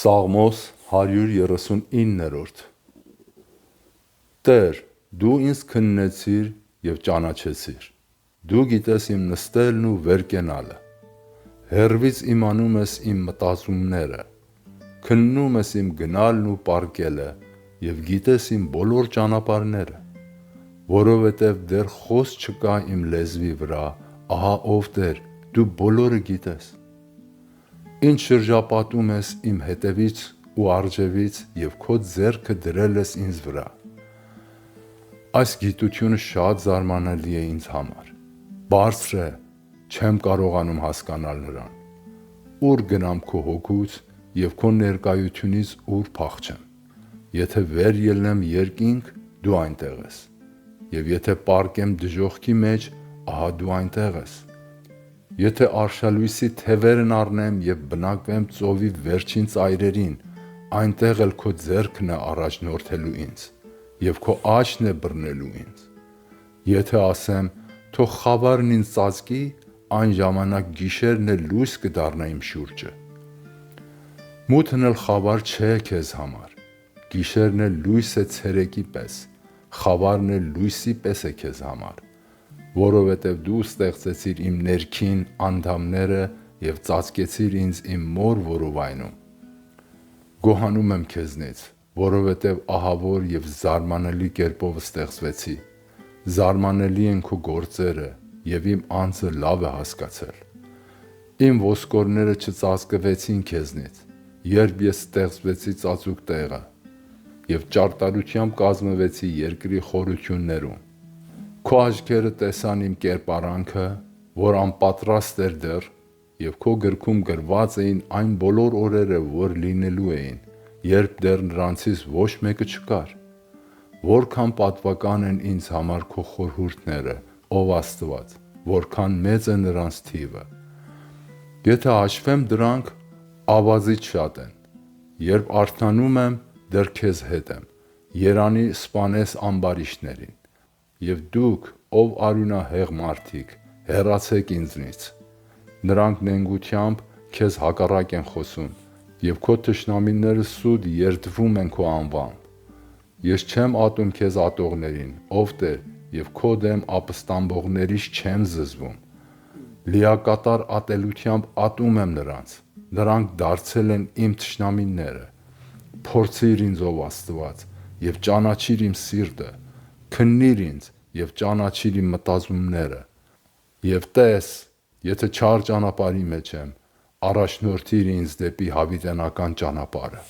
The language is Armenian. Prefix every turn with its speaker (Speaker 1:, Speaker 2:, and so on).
Speaker 1: Սաղմոս 139 Տեր, դու ինձ քննեցիր և ճանաչեցիր, դու գիտես իմ նստելն ու վեր կենալը, հեռվից իմանում ես իմ մտածումները, քննում ես իմ գնալն ու պառկելը և գիտես իմ բոլոր ճանապարհները, որովհետև դեռ խոսք չկա իմ լեզվի վրա, ահա ով Տեր, դու բոլորը գիտես, ինչ շրջապատում ես իմ հետևից ու առջևից և քո ձեռքը դրել ես ինձ վրա, այս գիտությունը շատ զարմանալի է ինձ համար, բարձր է, չեմ կարողանում հասկանալ նրան, ուր գնամ քո հոգուց և քո ներկայությունից ուր փախչեմ, եթե վեր ելնեմ երկինք, դու այնտեղ ես, և եթե պառկեմ դժոխքի մեջ, ահա դու այնտեղ ես, եթե արշալույսի թևերն առնեմ և բնակվեմ ծովի վերջին ծայրերին, այնտեղ էլ քո ձեռքն է առաջնորդելու ինձ և քո աջն է բռնելու ինձ, եթե ասեմ, թող խավարն ինձ ծածկի, այն ժամանակ գիշերն էլ լույս կդառնա իմ շուրջը, մութն էլ խավար չէ քեզ համար, գիշերն էլ լույս է ցերեկի պես, խավարն էլ լույսի պես է քեզ համար, որովհետև դու ստեղծեցիր իմ ներքին անդամները և ծածկեցիր ինձ իմ մոր որովայնում, գոհանում եմ քեզնից, որովհետև ահավոր և զարմանալի կերպով ստեղծվեցի, զարմանալի են քո գործերը և իմ անձը լավ է հասկացել, իմ ոսկորները չծածկվեցին քեզնից, երբ ես ստեղծվեցի ծածուկ տեղը և ճարտարությամբ կազմվեցի երկրի խորություններում, քո աչքերը տեսան իմ կերպարանքը, որ անպատրաստ էր դեռ և քո գրքում գրված էին այն բոլոր օրերը, որ լինելու էին, երբ դեռ նրանցից ոչ մեկը չկար, որքան պատվական են ինձ համար քո խորհուրդները, ով Աստված, որքան մեծ է նրանց թիվը, եթե հաշվեմ դրանք, ավազից շատ են, երբ արթնանում եմ, դեռ քեզ հետ եմ, երանի սպանես ամբարիշտներին, և դուք, ով արյունահեղ մարդիկ, հեռացեք ինձնից, նրանք նենգությամբ քեզ հակառակ են խոսում և քո թշնամիները սուտ երդվում են քո անվամբ, ես չեմ ատում քեզ ատողներին, ով Տեր, և քո դեմ ապստամբողներից չեմ զզվում, լիակատար ատելությամբ ատում եմ նրանք դարձել են իմ թշնամիները, փորձիր ինձ ով Աստված և ճանաչիր իմ սիրտը, քննիր ինձ և ճանաչիր իմ մտածումները, և տես, եթե չար ճանապարհի մեջ եմ, առաջնորդիր ինձ դեպի հավիտենական ճանապարհը։